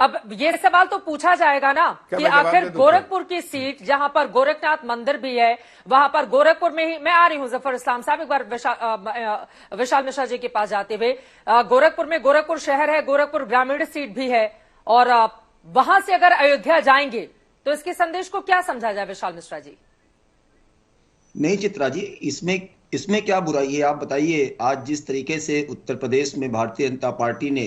अब ये सवाल तो पूछा जाएगा ना कि आखिर गोरखपुर की सीट जहां पर गोरखनाथ मंदिर भी है, वहां पर गोरखपुर में ही मैं आ रही हूं जफर इस्लाम साहब, एक बार विशाल मिश्रा जी के पास जाते हुए, गोरखपुर में गोरखपुर शहर है, गोरखपुर ग्रामीण सीट भी है, और वहां से अगर अयोध्या जाएंगे तो इसके संदेश को क्या समझा जाए विशाल मिश्रा जी? नहीं चित्रा जी, इसमें क्या बुराई है? आप बताइए। आज जिस तरीके से उत्तर प्रदेश में भारतीय जनता पार्टी ने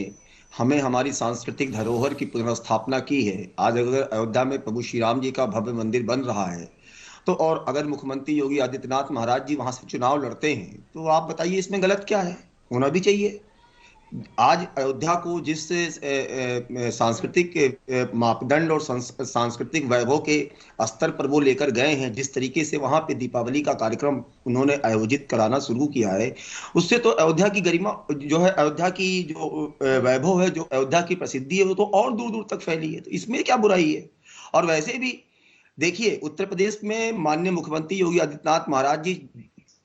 हमें हमारी सांस्कृतिक धरोहर की पुनर्स्थापना की है, आज अगर अयोध्या में प्रभु श्री राम जी का भव्य मंदिर बन रहा है, तो और अगर मुख्यमंत्री योगी आदित्यनाथ महाराज जी वहां से चुनाव लड़ते हैं, तो आप बताइए इसमें गलत क्या है? होना भी चाहिए। आज अयोध्या को जिस सांस्कृतिक मापदंड और सांस्कृतिक वैभव के स्तर पर वो लेकर गए हैं, जिस तरीके से वहां पे दीपावली का कार्यक्रम उन्होंने आयोजित कराना शुरू किया है, उससे तो अयोध्या की गरिमा जो है, अयोध्या की जो वैभव है, जो अयोध्या की प्रसिद्धि है, वो तो और दूर दूर तक फैली है। तो इसमें क्या बुराई है? और वैसे भी देखिए, उत्तर प्रदेश में माननीय मुख्यमंत्री योगी आदित्यनाथ महाराज जी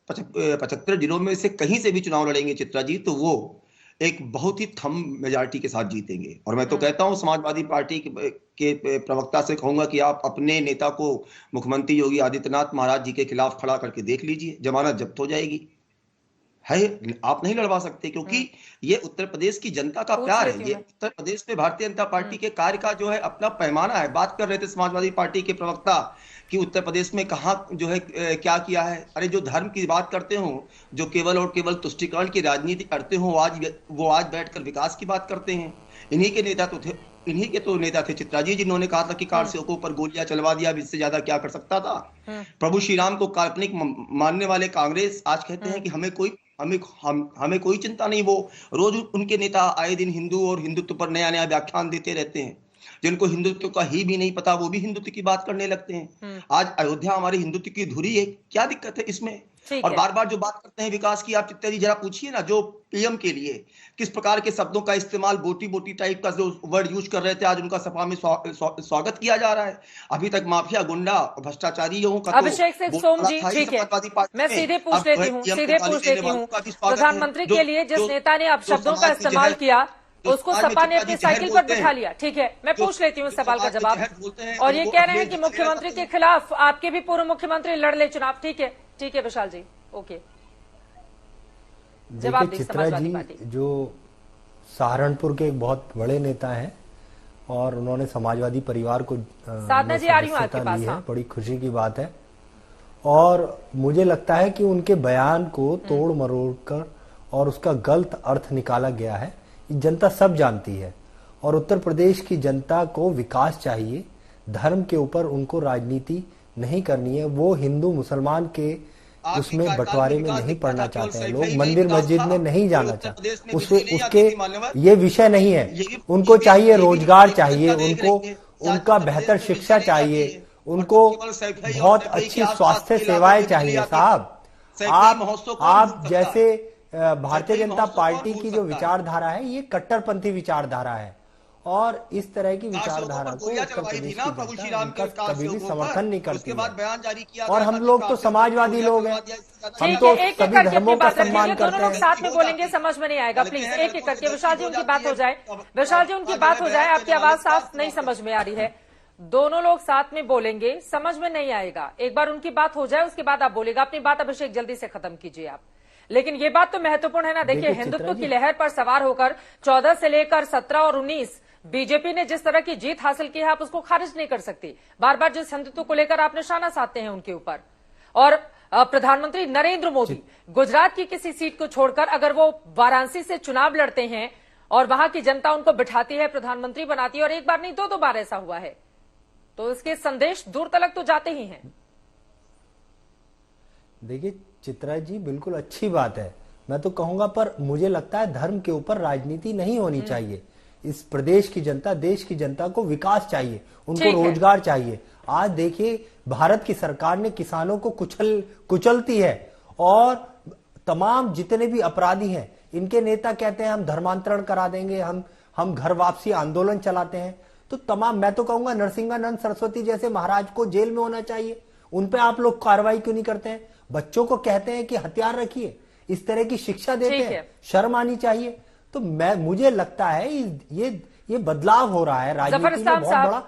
75 जिलों में से कहीं से भी चुनाव लड़ेंगे चित्रा जी, तो वो एक बहुत ही थम मेजॉरिटी के साथ जीतेंगे। और मैं तो कहता हूं समाजवादी पार्टी के प्रवक्ता से कहूंगा कि आप अपने नेता को मुख्यमंत्री योगी आदित्यनाथ महाराज जी के खिलाफ खड़ा करके देख लीजिए, जमानत जब्त हो जाएगी। है, आप नहीं लड़वा सकते, क्योंकि ये उत्तर प्रदेश की जनता का प्यार है। ये उत्तर प्रदेश में भारतीय जनता पार्टी के कार्य का जो है अपना पैमाना है। बात कर रहे थे समाजवादी पार्टी के प्रवक्ता कि उत्तर प्रदेश में कहाँ जो है क्या किया है। अरे जो धर्म की बात करते हो, जो केवल और केवल तुष्टीकरण की राजनीति करते हो, वो आज बैठकर विकास की बात करते हैं। इन्हीं के तो नेता थे चित्रा जी, जिन्होंने कहा था कि कार सेवकों पर गोलियां चलवा दिया, अब इससे ज्यादा क्या कर सकता था। प्रभु श्री राम को काल्पनिक मानने वाले कांग्रेस आज कहते हैं कि हमें कोई चिंता नहीं। वो रोज उनके नेता आए दिन हिंदू और हिंदुत्व पर नया नया व्याख्यान देते रहते हैं। जिनको हिंदुत्व का ही भी नहीं पता, वो भी हिंदुत्व की बात करने लगते हैं। आज अयोध्या हमारे हिंदुत्व की धुरी है, क्या दिक्कत है इसमें? और बार बार जो बात करते हैं विकास की, आप चित्ता जी जरा पूछिए ना, जो पीएम के लिए किस प्रकार के शब्दों का इस्तेमाल, बोटी बोटी टाइप का जो वर्ड यूज कर रहे थे, आज उनका सभा में स्वागत किया जा रहा है। अभी तक माफिया, गुंडा, भ्रष्टाचारियों का अभिषेक सिंह सोम जी, ठीक है, मैं सीधे पूछ लेती हूँ प्रधानमंत्री के लिए जिस नेता ने अब शब्दों का इस्तेमाल किया, उसको सपा ने अपनी साइकिल पर बिठा लिया। ठीक है, मैं पूछ लेती हूँ इस सवाल का जवाब। और ये कह रहे हैं कि मुख्यमंत्री के खिलाफ आपके भी पूर्व मुख्यमंत्री लड़ ले चुनाव। ठीक है विशाल जी, ओके, जवाब दी समाजवादी पार्टी। जो सहारनपुर के एक बहुत बड़े नेता हैं और उन्होंने समाजवादी परिवार को साधना जी आ रही हूँ आपके पास, है, बड़ी खुशी की बात है। और मुझे लगता है कि उनके बयान को तोड़ मरोड़ कर और उसका गलत अर्थ निकाला गया है, जनता सब जानती है। और उत्तर प्रदेश की जनता को विकास चाहिए, धर्म के ऊपर उनको राजनीति नहीं करनी है। वो हिंदू मुसलमान के उसमें बंटवारे में नहीं पड़ना चाहते हैं लोग, मंदिर मस्जिद में नहीं जाना चाहते, उसके ये विषय नहीं है। उनको चाहिए रोजगार चाहिए, उनको उनका बेहतर शिक्षा चाहिए, उनको बहुत अच्छी स्वास्थ्य सेवाएं चाहिए। साहब, आप जैसे भारतीय जनता पार्टी की जो विचारधारा है, ये कट्टरपंथी विचारधारा है, और इस तरह की विचारधारा को उत्तर प्रदेश की जनता कभी भी समर्थन नहीं करती है। और हम लोग तो समाजवादी लोग हैं, हम तो सभी धर्मों का सम्मान करते हैं। साथ में बोलेंगे, समझ में नहीं आएगा, प्लीज एक एक करके। विशाल जी उनकी बात हो जाए, विशाल जी उनकी बात हो जाए, आपकी आवाज साफ नहीं समझ में आ रही है। दोनों लोग साथ में बोलेंगे, समझ में नहीं आएगा। एक बार उनकी बात हो जाए, उसके बाद आप बोलेगा। अपनी बात अभिषेक जल्दी से खत्म कीजिए आप। लेकिन ये बात तो महत्वपूर्ण है ना। देखिए, हिंदुत्व की लहर पर सवार होकर 14 से लेकर 17 और 19 बीजेपी ने जिस तरह की जीत हासिल की है, आप उसको खारिज नहीं कर सकते। बार बार जिस हिंदुत्व को लेकर आप निशाना साधते हैं उनके ऊपर। और प्रधानमंत्री नरेंद्र मोदी गुजरात की किसी सीट को छोड़कर अगर वो वाराणसी से चुनाव लड़ते हैं और वहां की जनता उनको बिठाती है, प्रधानमंत्री बनाती है, और एक बार नहीं दो बार ऐसा हुआ है, तो इसके संदेश दूर तलक तो जाते ही हैं। देखिए चित्रा जी, बिल्कुल अच्छी बात है, मैं तो कहूंगा, पर मुझे लगता है धर्म के ऊपर राजनीति नहीं होनी चाहिए। इस प्रदेश की जनता, देश की जनता को विकास चाहिए, उनको रोजगार चाहिए। आज देखिए, भारत की सरकार ने किसानों को कुचलती है, और तमाम जितने भी अपराधी हैं, इनके नेता कहते हैं हम धर्मांतरण करा देंगे, हम घर वापसी आंदोलन चलाते हैं। तो तमाम, मैं तो कहूंगा नरसिंहानंद सरस्वती जैसे महाराज को जेल में होना चाहिए। उन पे आप लोग कार्रवाई क्यों नहीं करते हैं? बच्चों को कहते हैं कि हथियार रखिए, इस तरह की शिक्षा देते हैं, शर्म आनी चाहिए। तो मुझे लगता है ये बदलाव हो रहा है राजनीति में, जफर इस्लाम बहुत साहब, बड़ा